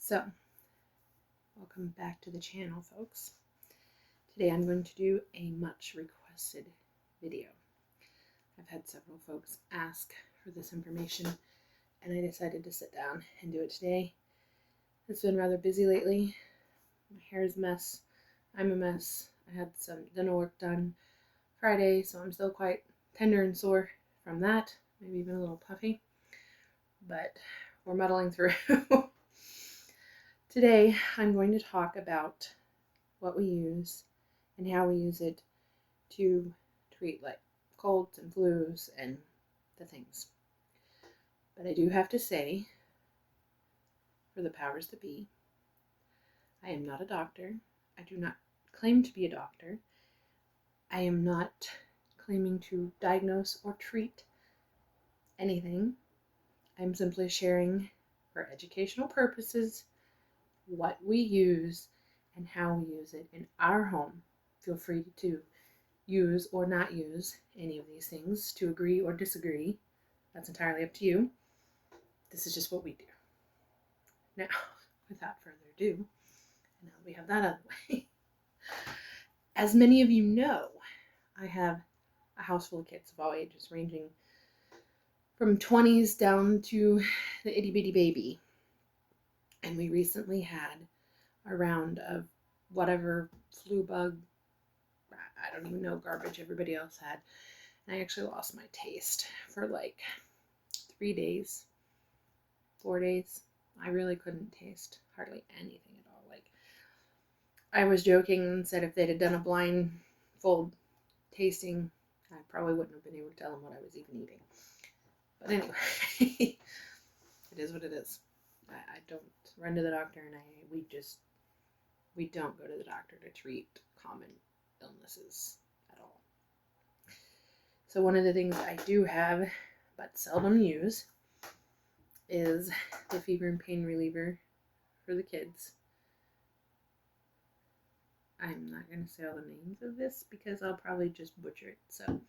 So, welcome back to the channel, folks. Today I'm going to do a much requested video. I've had several folks ask for this information, and I decided to sit down and do it today. It's been rather busy lately. My hair is a mess. I'm a mess. I had some dental work done Friday, so I'm still quite tender and sore from that, maybe even a little puffy, but we're muddling through. Today, I'm going to talk about what we use and how we use it to treat like colds and flus and the things. But I do have to say, for the powers that be, I am not a doctor. I do not claim to be a doctor. I am not claiming to diagnose or treat anything. I'm simply sharing for educational purposes what we use and how we use it in our home. Feel free to use or not use any of these things, to agree or disagree. That's entirely up to you. This is just what we do. Now, without further ado, now we have that out of the way. As many of you know, I have a house full of kids of all ages, ranging from 20s down to the itty bitty baby. And we recently had a round of whatever flu bug, I don't even know, garbage everybody else had. And I actually lost my taste for like 3 days, 4 days. I really couldn't taste hardly anything at all. Like, I was joking and said if they'd have done a blindfold tasting, I probably wouldn't have been able to tell them what I was even eating. But anyway, it is what it is. I don't run to the doctor, and we don't go to the doctor to treat common illnesses at all. So one of the things I do have, but seldom use, is the fever and pain reliever for the kids. I'm not going to say all the names of this because I'll probably just butcher it. So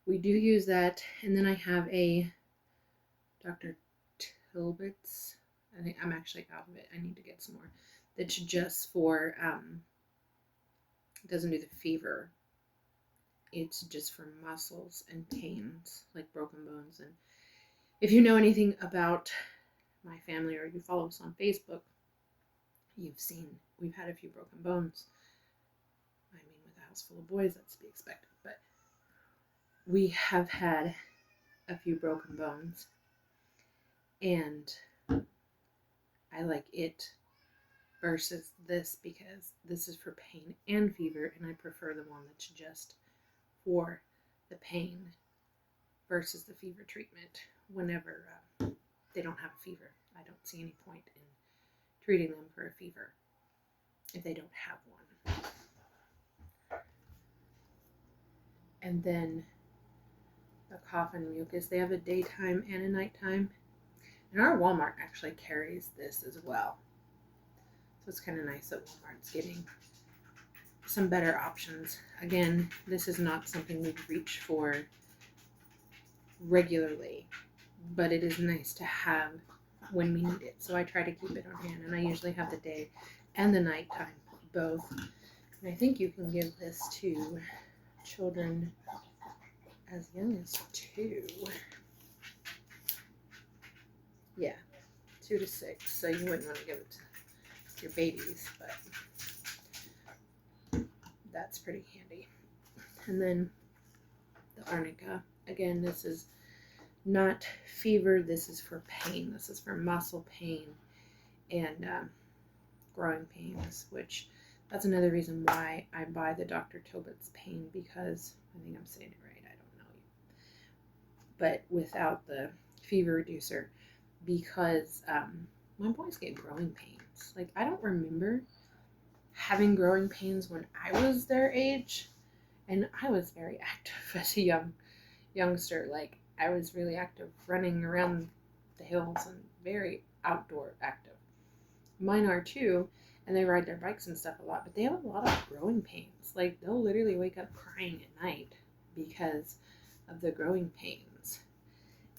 we do use that. And then I have a Dr. Tilbit's. I think I'm actually out of it. I need to get some more. That's just for, it doesn't do the fever. It's just for muscles and pains, like broken bones. And if you know anything about my family or you follow us on Facebook, you've seen we've had a few broken bones. I mean, with a house full of boys, that's to be expected. But we have had a few broken bones, and I like it versus this because this is for pain and fever, and I prefer the one that's just for the pain versus the fever treatment whenever they don't have a fever. I don't see any point in treating them for a fever if they don't have one. And then the cough and mucus, they have a daytime and a nighttime. And our Walmart actually carries this as well. So it's kind of nice that Walmart's getting some better options. Again, this is not something we'd reach for regularly, but it is nice to have when we need it. So I try to keep it on hand, and I usually have the day and the nighttime both. And I think you can give this to children as young as 2. Yeah, 2 to 6. So you wouldn't want to give it to your babies, but that's pretty handy. And then the arnica. Again, this is not fever. This is for pain. This is for muscle pain and growing pains, which that's another reason why I buy the Dr. Tilbit's pain, because I think I'm saying it right. I don't know. But without the fever reducer, because my boys get growing pains. Like, I don't remember having growing pains when I was their age, and I was very active as a youngster. Like, I was really active, running around the hills and very outdoor active. Mine are too, and they ride their bikes and stuff a lot, but they have a lot of growing pains. Like, they'll literally wake up crying at night because of the growing pains.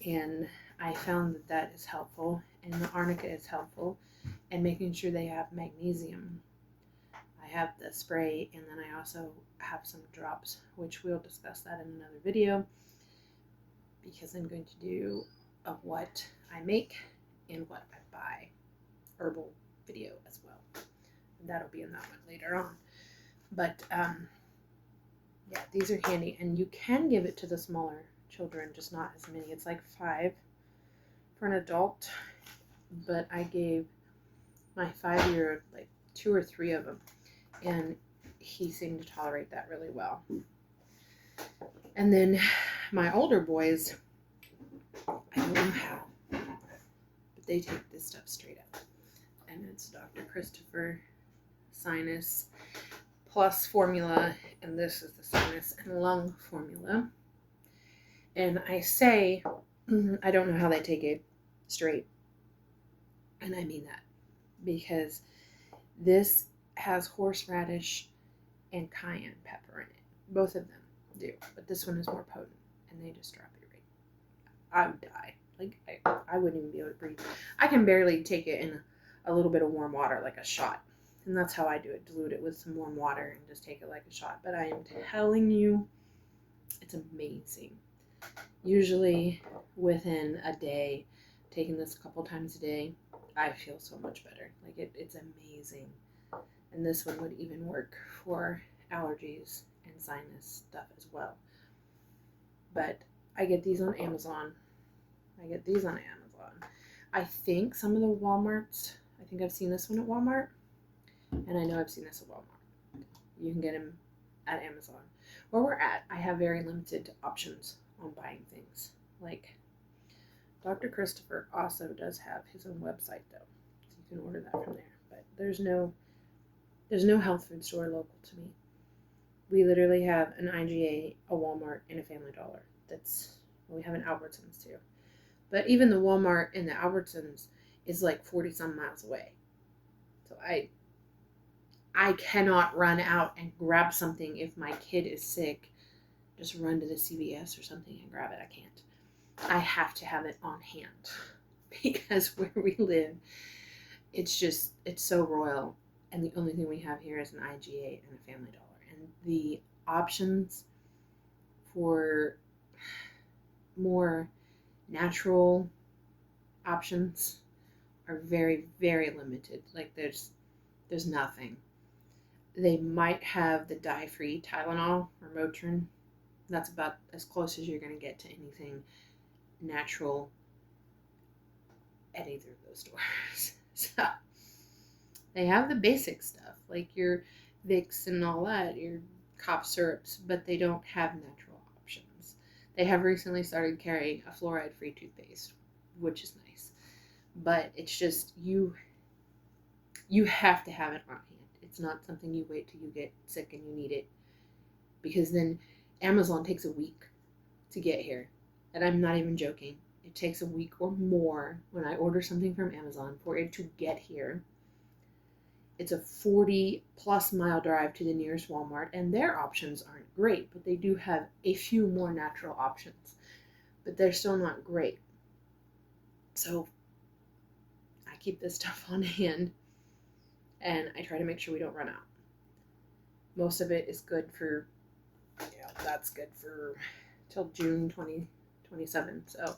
And I found that is helpful, and the arnica is helpful. and making sure they have magnesium. I have the spray, and then I also have some drops, which we'll discuss that in another video, because I'm going to do a what I make and what I buy herbal video as well. And that'll be in that one later on. But yeah, these are handy, and you can give it to the smaller children, just not as many. It's like 5 for an adult, but I gave my 5-year-old like 2 or 3 of them, and he seemed to tolerate that really well. And then my older boys, I don't know how, but they take this stuff straight up, and it's Dr. Christopher Sinus Plus formula, and this is the sinus and lung formula. And I say, I don't know how they take it straight, and I mean that, because this has horseradish and cayenne pepper in it. Both of them do, but this one is more potent, and they just drop you right. I would die. Like, I wouldn't even be able to breathe. I can barely take it in a little bit of warm water, like a shot. And that's how I do it. Dilute it with some warm water and just take it like a shot. But I am telling you, it's amazing. Usually within a day, taking this a couple times a day, I feel so much better. Like, it's amazing. And this one would even work for allergies and sinus stuff as well. But I get these on Amazon. I think some of the Walmarts, I think I've seen this one at Walmart. And I know I've seen this at Walmart. You can get them at Amazon. Where we're at, I have very limited options on buying things. Like, Dr. Christopher also does have his own website, though. So you can order that from there. But there's no health food store local to me. We literally have an IGA, a Walmart, and a Family Dollar. We have an Albertsons, too. But even the Walmart and the Albertsons is like 40 some miles away. So I cannot run out and grab something if my kid is sick. Just run to the CVS or something and grab it. I can't. I have to have it on hand, because where we live, it's so royal. And the only thing we have here is an IGA and a Family Dollar. And the options for more natural options are very, very limited. Like, there's nothing. They might have the dye-free Tylenol or Motrin. That's about as close as you're going to get to anything natural at either of those stores. So they have the basic stuff, like your Vicks and all that, your cough syrups, but they don't have natural options. They have recently started carrying a fluoride-free toothpaste, which is nice. But it's just, you have to have it on hand. It's not something you wait till you get sick and you need it, because then Amazon takes a week to get here. And I'm not even joking. It takes a week or more when I order something from Amazon for it to get here. It's a 40-plus mile drive to the nearest Walmart, and their options aren't great, but they do have a few more natural options. But they're still not great. So I keep this stuff on hand, and I try to make sure we don't run out. Most of it is good for, that's good for till June 2027. So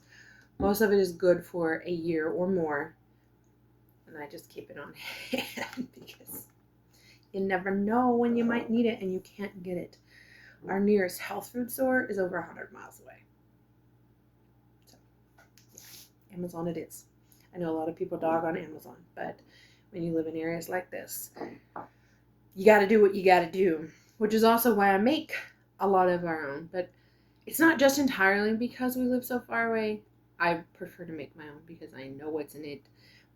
most of it is good for a year or more. And I just keep it on hand because you never know when you might need it and you can't get it. Our nearest health food store is over 100 miles away. So, yeah, Amazon it is. I know a lot of people dog on Amazon, but when you live in areas like this, you got to do what you got to do, which is also why I make a lot of our own. But it's not just entirely because we live so far away. I prefer to make my own because I know what's in it,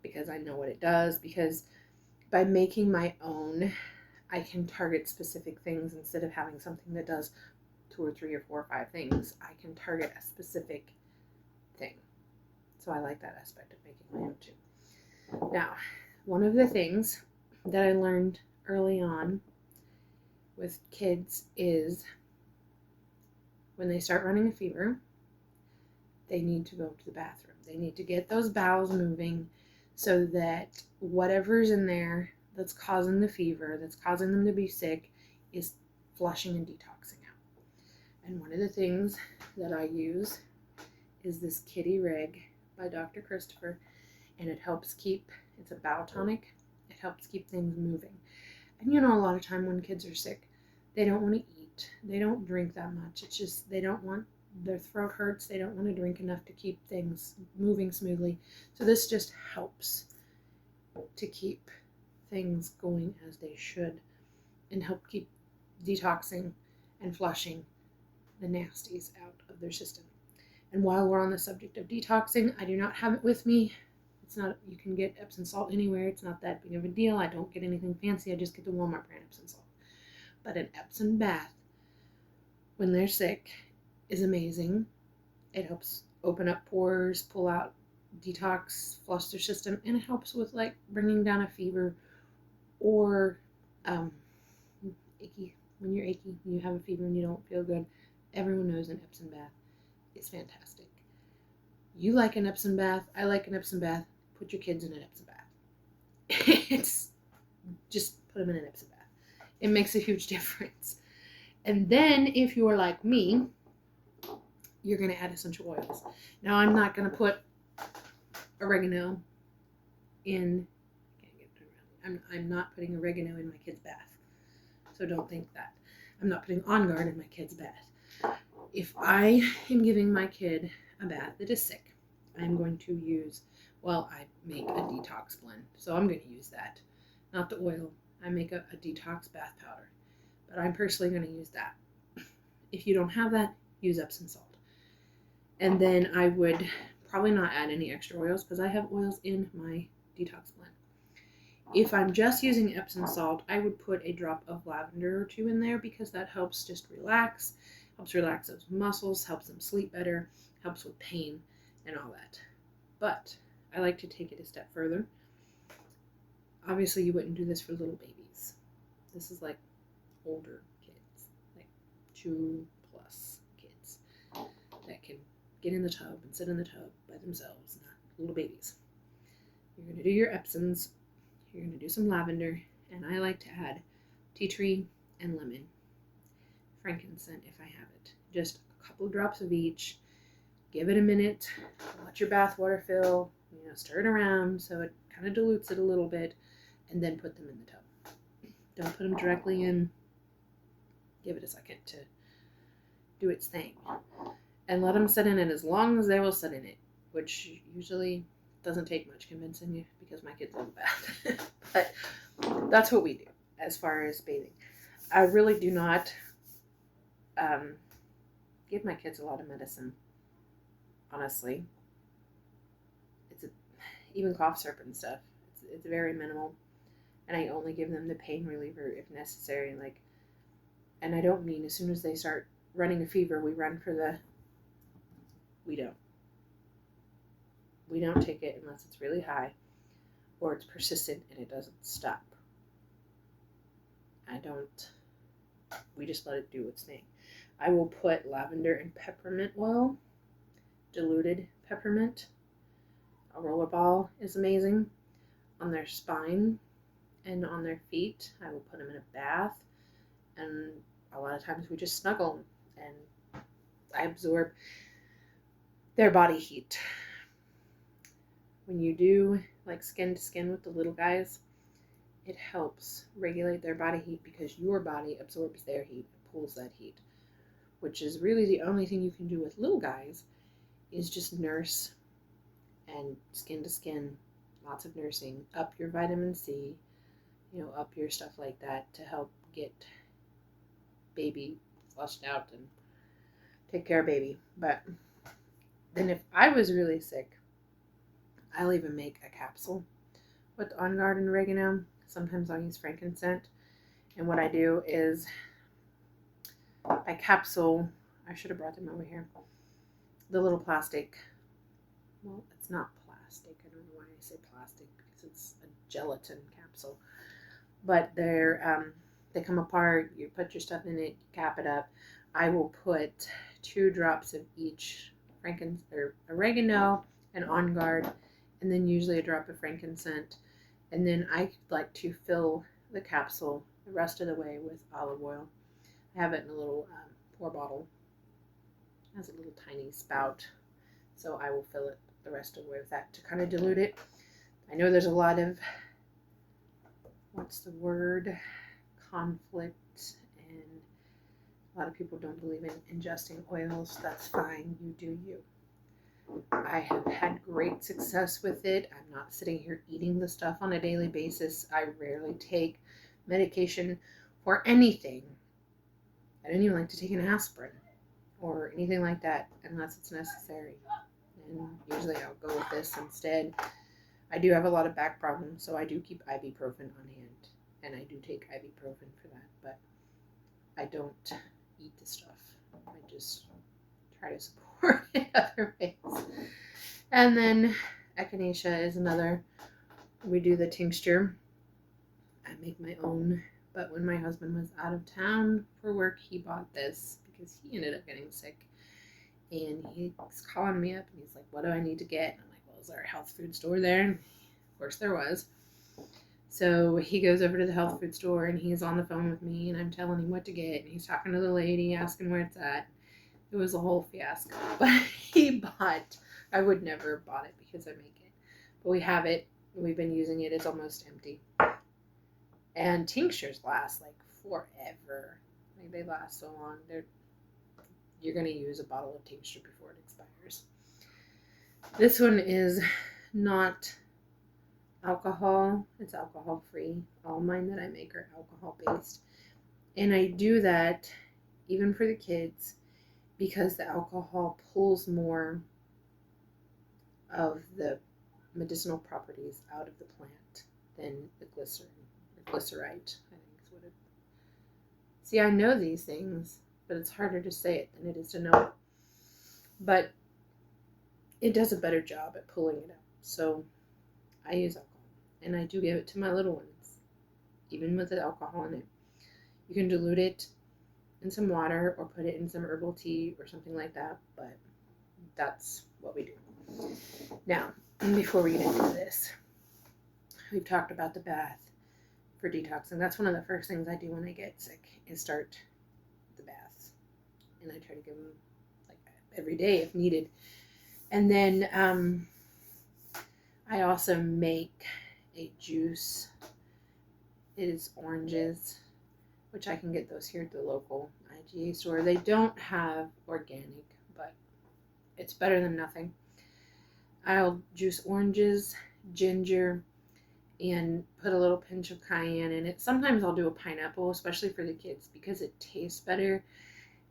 because I know what it does, because by making my own, I can target specific things instead of having something that does 2 or 3 or 4 or 5 things. I can target a specific thing. So I like that aspect of making my own too. Now, one of the things that I learned early on with kids is when they start running a fever, they need to go to the bathroom. They need to get those bowels moving so that whatever's in there that's causing the fever, that's causing them to be sick, is flushing and detoxing out. And one of the things that I use is this Kitty Rig by Dr. Christopher, and it helps keep, it's a bowel tonic, it helps keep things moving. And a lot of time when kids are sick, they don't want to eat, they don't drink that much, it's just they don't want, their throat hurts, they don't want to drink enough to keep things moving smoothly. So this just helps to keep things going as they should and help keep detoxing and flushing the nasties out of their system. And while we're on the subject of detoxing, I do not have it with me. It's not, you can get Epsom salt anywhere. It's not that big of a deal. I don't get anything fancy. I just get the Walmart brand Epsom salt. But an Epsom bath, when they're sick, is amazing. It helps open up pores, pull out, detox, flush their system, and it helps with like bringing down a fever or achy. When you're achy, you have a fever and you don't feel good, everyone knows an Epsom bath is fantastic. You like an Epsom bath, I like an Epsom bath, put your kids in an Epsom bath. It's just put them in an Epsom bath. It makes a huge difference. And then if you're like me, you're going to add essential oils. Now I'm not going to put oregano in, I'm not putting oregano in my kid's bath. So don't think that. I'm not putting On Guard in my kid's bath. If I am giving my kid a bath that is sick, I'm going to use, I make a detox blend. So I'm going to use that. Not the oil. I make a detox bath powder. But I'm personally going to use that. If you don't have that, use Epsom salt. And then I would probably not add any extra oils because I have oils in my detox blend. If I'm just using Epsom salt, I would put a drop of lavender or two in there because that helps just relax, helps relax those muscles, helps them sleep better, helps with pain and all that. But I like to take it a step further. Obviously, you wouldn't do this for little babies. This is like older kids, like 2+ kids that can get in the tub and sit in the tub by themselves, not little babies. You're going to do your Epsoms. You're going to do some lavender, and I like to add tea tree and lemon, frankincense if I have it. Just a couple of drops of each. Give it a minute. Let your bath water fill. Stir it around so it kind of dilutes it a little bit, and then put them in the tub. Don't put them directly in. Give it a second to do its thing. And let them sit in it as long as they will sit in it, which usually doesn't take much convincing you because my kids love a bath. But that's what we do as far as bathing. I really do not give my kids a lot of medicine, honestly. Even cough syrup and stuff. It's very minimal. And I only give them the pain reliever if necessary. And I don't mean as soon as they start running a fever, we run for the... We don't. We don't take it unless it's really high or it's persistent and it doesn't stop. We just let it do its thing. I will put lavender and peppermint oil, diluted peppermint. A rollerball is amazing on their spine and on their feet. I will put them in a bath, and a lot of times we just snuggle them, and I absorb their body heat. When you do like skin to skin with the little guys, it helps regulate their body heat because your body absorbs their heat and pulls that heat, which is really the only thing you can do with little guys is just nurse and skin to skin, lots of nursing, up your vitamin C, up your stuff like that to help get baby flushed out and take care of baby. But then if I was really sick, I'll even make a capsule with On Guard and oregano. Sometimes I'll use frankincense. And what I do is I capsule, I should have brought them over here, the little plastic, well, it's not plastic. I don't know why I say plastic because it's a gelatin capsule. But they come apart, you put your stuff in it, you cap it up. I will put 2 drops of each oregano and On Guard, and then usually a drop of frankincense. And then I like to fill the capsule the rest of the way with olive oil. I have it in a little pour bottle. It has a little tiny spout, so I will fill it the rest of the way with that to kind of dilute it. I know there's a lot of, conflict, and a lot of people don't believe in ingesting oils. That's fine, you do you. I have had great success with it. I'm not sitting here eating the stuff on a daily basis. I rarely take medication for anything. I don't even like to take an aspirin or anything like that unless it's necessary. And usually I'll go with this instead. I do have a lot of back problems, so I do keep ibuprofen on hand. And I do take ibuprofen for that, but I don't eat the stuff. I just try to support it other ways. And then echinacea is another. We do the tincture. I make my own, but when my husband was out of town for work, he bought this because he ended up getting sick. And he's calling me up and he's like, what do I need to get? And I'm like, well, is there a health food store there? And of course there was. So he goes over to the health food store and he's on the phone with me and I'm telling him what to get. And he's talking to the lady, asking where it's at. It was a whole fiasco. But I would never have bought it because I make it. But we have it. We've been using it. It's almost empty. And tinctures last like forever. Like they last so long. You're going to use a bottle of tincture before it expires. This one is not alcohol. It's alcohol free. All mine that I make are alcohol based. And I do that even for the kids because the alcohol pulls more of the medicinal properties out of the plant than the glycerin or glycerite, I think is what it. See, I know these things, but it's harder to say it than it is to know it. But it does a better job at pulling it out. So I use alcohol, and I do give it to my little ones, even with the alcohol in it. You can dilute it in some water or put it in some herbal tea or something like that, but that's what we do. Now, before we get into this, we've talked about the bath for detoxing. That's one of the first things I do when I get sick is start the baths. And I try to give them like every day if needed. And then I also make a juice. It is oranges, which I can get those here at the local IGA store. They don't have organic, but it's better than nothing. I'll juice oranges, ginger, and put a little pinch of cayenne in it. Sometimes I'll do a pineapple, especially for the kids, because it tastes better,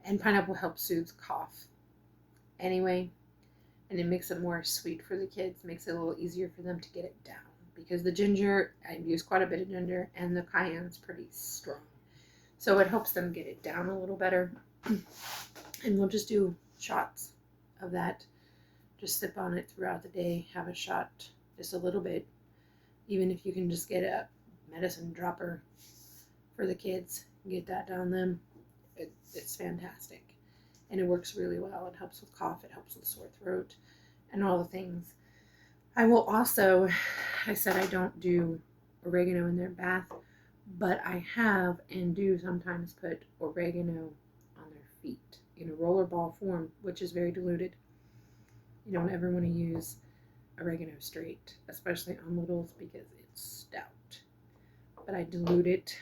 and pineapple helps soothe cough anyway, and it makes it more sweet for the kids, makes it a little easier for them to get it down, because the ginger, I use quite a bit of ginger, and the cayenne's pretty strong, so it helps them get it down a little better. And we'll just do shots of that. Just sip on it throughout the day, have a shot, just a little bit. Even if you can just get a medicine dropper for the kids, get that down them, it's fantastic. And it works really well. It helps with cough, it helps with sore throat, and all the things. I will also, I said I don't do oregano in their bath, but I have and do sometimes put oregano on their feet in a rollerball form, which is very diluted. You don't ever want to use oregano straight, especially on littles, because it's stout. But I dilute it,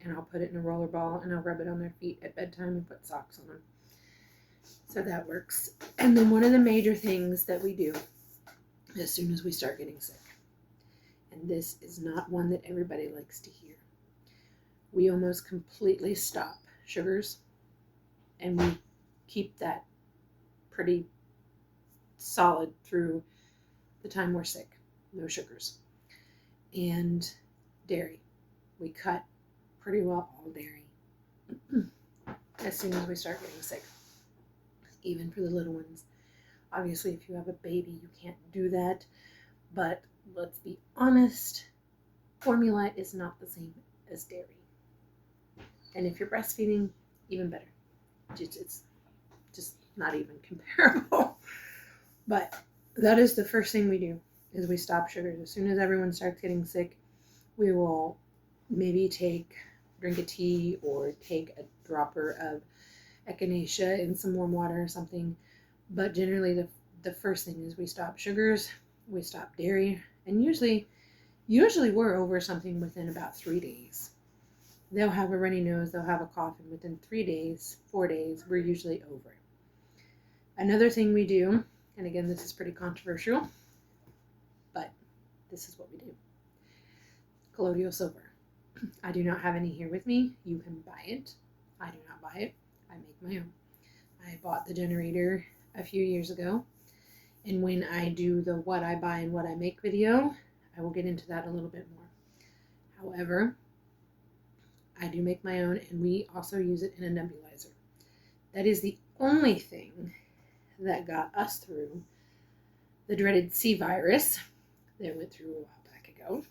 and I'll put it in a roller ball, and I'll rub it on their feet at bedtime and put socks on them. So that works. And then one of the major things that we do as soon as we start getting sick, and this is not one that everybody likes to hear, we almost completely stop sugars, and we keep that pretty solid through the time we're sick. No sugars. And dairy. We cut pretty well all dairy as soon as we start getting sick. Even for the little ones. Obviously, if you have a baby, you can't do that. But let's be honest, formula is not the same as dairy. And if you're breastfeeding, even better. It's just not even comparable. But that is the first thing we do is we stop sugars. As soon as everyone starts getting sick, we will maybe drink a tea or take a dropper of echinacea in some warm water or something. But generally the first thing is we stop sugars, we stop dairy, and usually we're over something within about 3 days. They'll have a runny nose, they'll have a cough, and within 3 days, 4 days, we're usually over it. Another thing we do, and again, this is pretty controversial, but this is what we do. Colloidal silver. I do not have any here with me. You can buy it. I do not buy it. I make my own. I bought the generator a few years ago, and when I do the what I buy and what I make video, I will get into that a little bit more. However, I do make my own, and we also use it in a nebulizer. That is the only thing that got us through the dreaded C virus that went through a while back ago.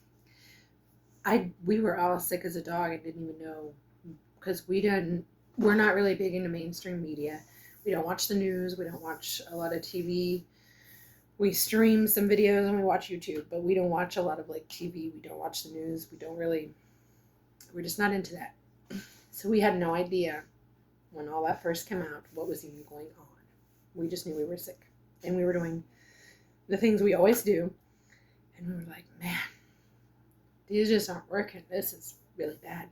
We were all sick as a dog and didn't even know, because we're not really big into mainstream media. We don't watch the news. We don't watch a lot of TV. We stream some videos and we watch YouTube, but we don't watch a lot of like TV. We don't watch the news. We're just not into that. So we had no idea when all that first came out what was even going on. We just knew we were sick and we were doing the things we always do. And we were like, man, these just aren't working. This is really bad.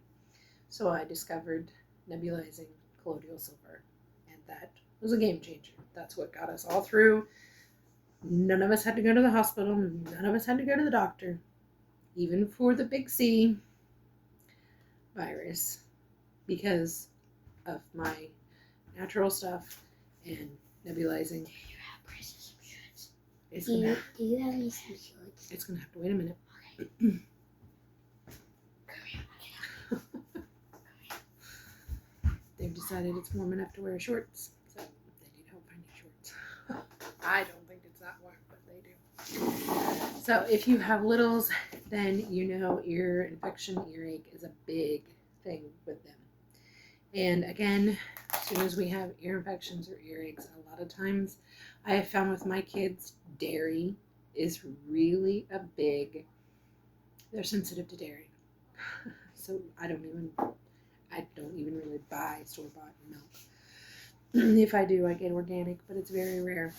So I discovered nebulizing colloidal silver, and that was a game changer. That's what got us all through. None of us had to go to the hospital. None of us had to go to the doctor, even for the big C virus, because of my natural stuff and nebulizing. Do you have any shorts? It's going to have to wait a minute. Okay. They've decided it's warm enough to wear shorts, so they need help finding shorts. I don't think it's that warm, but they do. So if you have littles, then you know ear infection, earache is a big thing with them. And again, as soon as we have ear infections or earaches, a lot of times I have found with my kids, dairy is really they're sensitive to dairy. So I don't even really buy store-bought milk. If I do, I get organic, but it's very rare.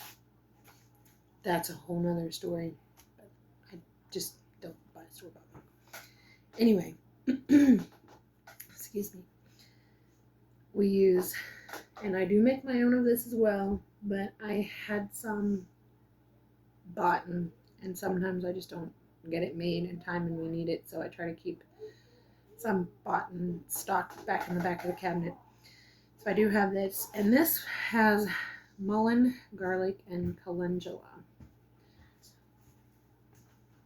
That's a whole nother story. But I just don't buy store-bought milk. Anyway, excuse me. We use, and I do make my own of this as well, but I had some bought, and sometimes I just don't get it made in time and we need it, so I try to keep some bought and stocked back in the back of the cabinet. So I do have this, and this has mullein, garlic, and calendula.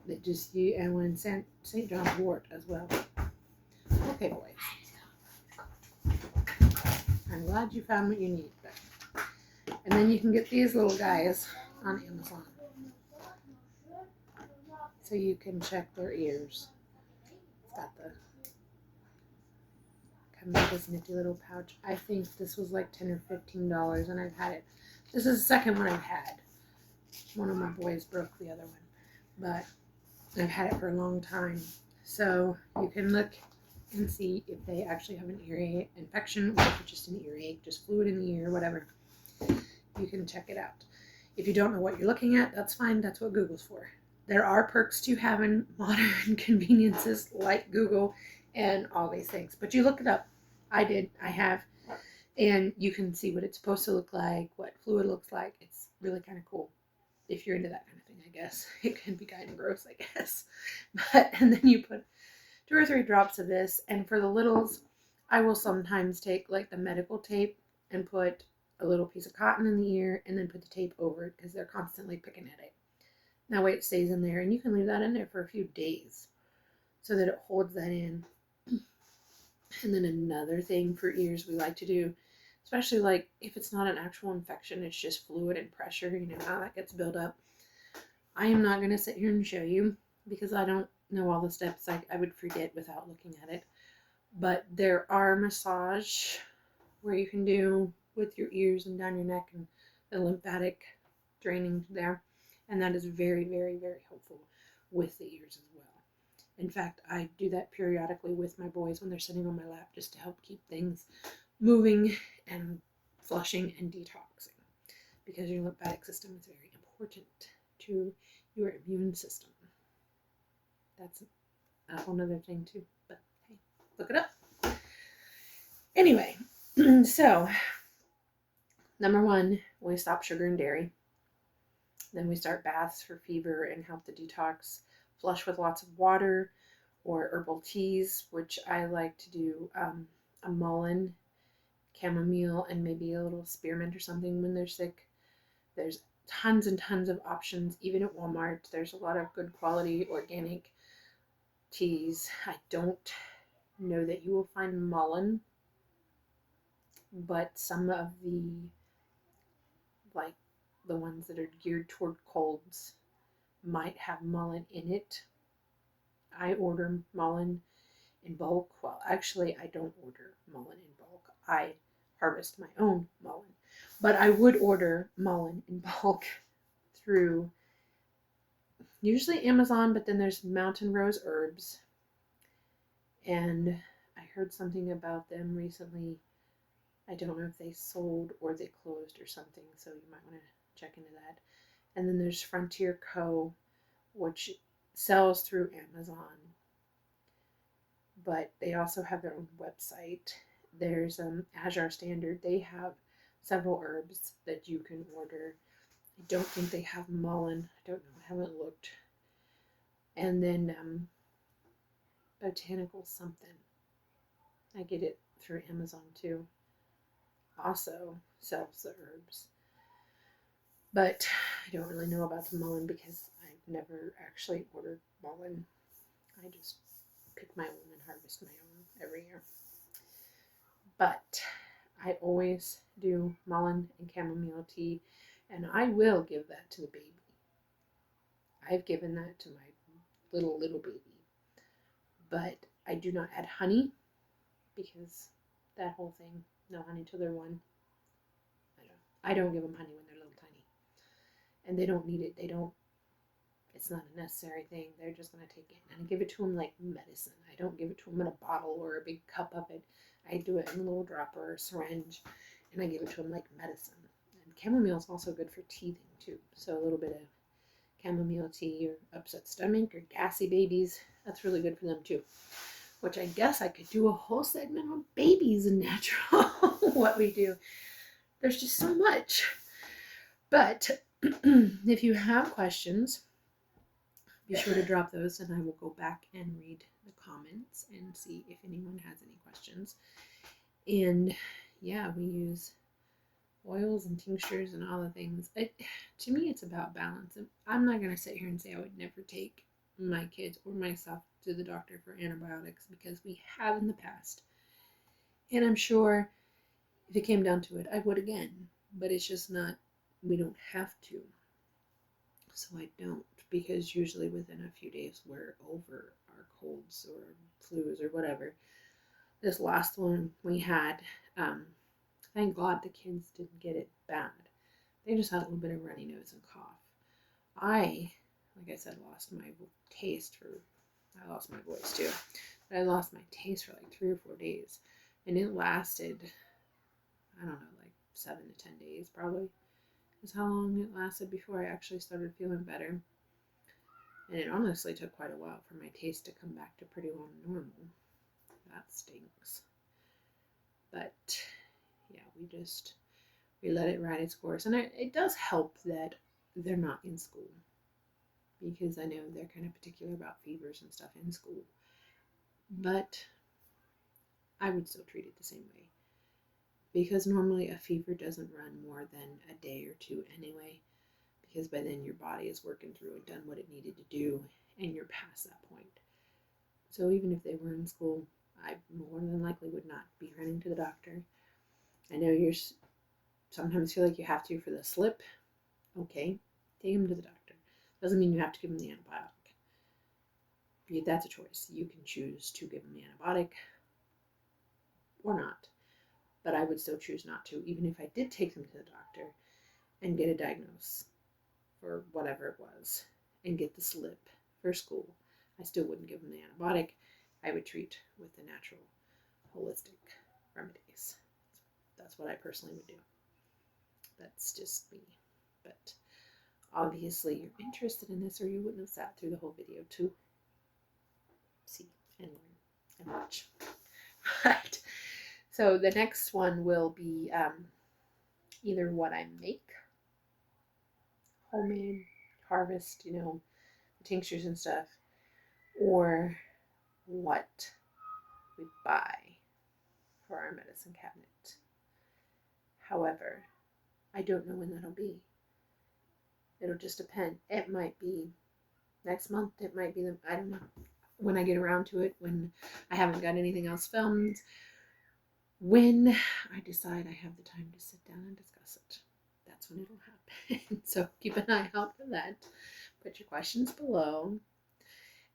That just and when St. John's wort as well. Okay, boys. I'm glad you found what you need. And then you can get these little guys on Amazon, so you can check their ears. It's got the this nifty little pouch. I think this was like $10 or $15, and I've had it. This is the second one I've had. One of my boys broke the other one, but I've had it for a long time. So you can look and see if they actually have an ear infection or if it's just an earache, just fluid in the ear, whatever. You can check it out. If you don't know what you're looking at, that's fine. That's what Google's for. There are perks to having modern conveniences like Google and all these things, but you look it up. I did. I have. And you can see what it's supposed to look like, what fluid looks like. It's really kind of cool. If you're into that kind of thing, I guess. It can be kind of gross, I guess. And then you put 2 or 3 drops of this. And for the littles, I will sometimes take like the medical tape and put a little piece of cotton in the ear and then put the tape over it because they're constantly picking at it. That way it stays in there. And you can leave that in there for a few days so that it holds that in. And then another thing for ears we like to do, especially like if it's not an actual infection, it's just fluid and pressure, you know how that gets built up. I am not going to sit here and show you because I don't know all the steps. I would forget without looking at it. But there are massage where you can do with your ears and down your neck and the lymphatic draining there. And that is very, very, very helpful with the ears as well. In fact, I do that periodically with my boys when they're sitting on my lap just to help keep things moving and flushing and detoxing, because your lymphatic system is very important to your immune system. That's a whole other thing too, but hey, look it up. Anyway, so number one, we stop sugar and dairy. Then we start baths for fever and help the detox. Flush with lots of water or herbal teas, which I like to do a mullein, chamomile, and maybe a little spearmint or something when they're sick. There's tons and tons of options, even at Walmart. There's a lot of good quality organic teas. I don't know that you will find mullein, but some of like the ones that are geared toward colds might have mullein in it. I order mullein in bulk. Well, actually, I don't order mullein in bulk. I harvest my own mullein. But I would order mullein in bulk through usually Amazon, but then there's Mountain Rose Herbs. And I heard something about them recently. I don't know if they sold or they closed or something, so you might want to check into that. And then there's Frontier Co., which sells through Amazon, but they also have their own website. There's Azure Standard. They have several herbs that you can order. I don't think they have mullein. I don't know. I haven't looked. And then Botanical something. I get it through Amazon too. Also sells the herbs. But I don't really know about the mullein because I've never actually ordered mullein. I just pick my own and harvest my own every year. But I always do mullein and chamomile tea, and I will give that to the baby. I've given that to my little baby. But I do not add honey, because that whole thing, no honey till they're one. I don't give them honey when they're little tiny. And they don't need it. It's not a necessary thing. They're just going to take it. And I give it to them like medicine. I don't give it to them in a bottle or a big cup of it. I do it in a little dropper or a syringe, and I give it to them like medicine. And chamomile is also good for teething too. So a little bit of chamomile tea or upset stomach or gassy babies, that's really good for them too. Which I guess I could do a whole segment on babies and natural, what we do. There's just so much. But if you have questions, be sure to drop those, and I will go back and read the comments and see if anyone has any questions. And yeah, we use oils and tinctures and all the things. To me, it's about balance. I'm not going to sit here and say I would never take my kids or myself to the doctor for antibiotics, because we have in the past. And I'm sure if it came down to it, I would again. But it's just not, we don't have to. So I don't, because usually within a few days we're over our colds or flus or whatever. This last one we had, thank God the kids didn't get it bad. They just had a little bit of runny nose and cough. I, like I said, lost my taste for, I lost my voice too, but I lost my taste for like 3 or 4 days. And it lasted, I don't know, like 7 to 10 days probably. Is how long it lasted before I actually started feeling better. And it honestly took quite a while for my taste to come back to pretty well normal. That stinks. But yeah, we let it ride its course. And it does help that they're not in school, because I know they're kind of particular about fevers and stuff in school. But I would still treat it the same way, because normally a fever doesn't run more than a day or two anyway, because by then your body is working through and done what it needed to do, and you're past that point. So even if they were in school, I more than likely would not be running to the doctor. I know you sometimes feel like you have to for the slip. Okay, take them to the doctor. Doesn't mean you have to give them the antibiotic. That's a choice. You can choose to give them the antibiotic or not. But I would still choose not to, even if I did take them to the doctor and get a diagnosis. for whatever it was and get the slip for school, I still wouldn't give them the antibiotic. I would treat with the natural, holistic remedies. That's what I personally would do. That's just me. But obviously you're interested in this or you wouldn't have sat through the whole video to see and learn and watch. Right. So the next one will be either what I make, homemade, harvest, the tinctures and stuff, or what we buy for our medicine cabinet. However, I don't know when that'll be. It'll just depend. It might be next month. It might be, I don't know, when I get around to it, when I haven't got anything else filmed, when I decide I have the time to sit down and discuss it. That's when it'll happen. So keep an eye out for that. Put your questions below.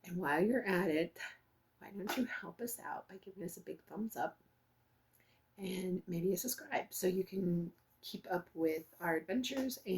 And while you're at it, why don't you help us out by giving us a big thumbs up and maybe a subscribe so you can keep up with our adventures and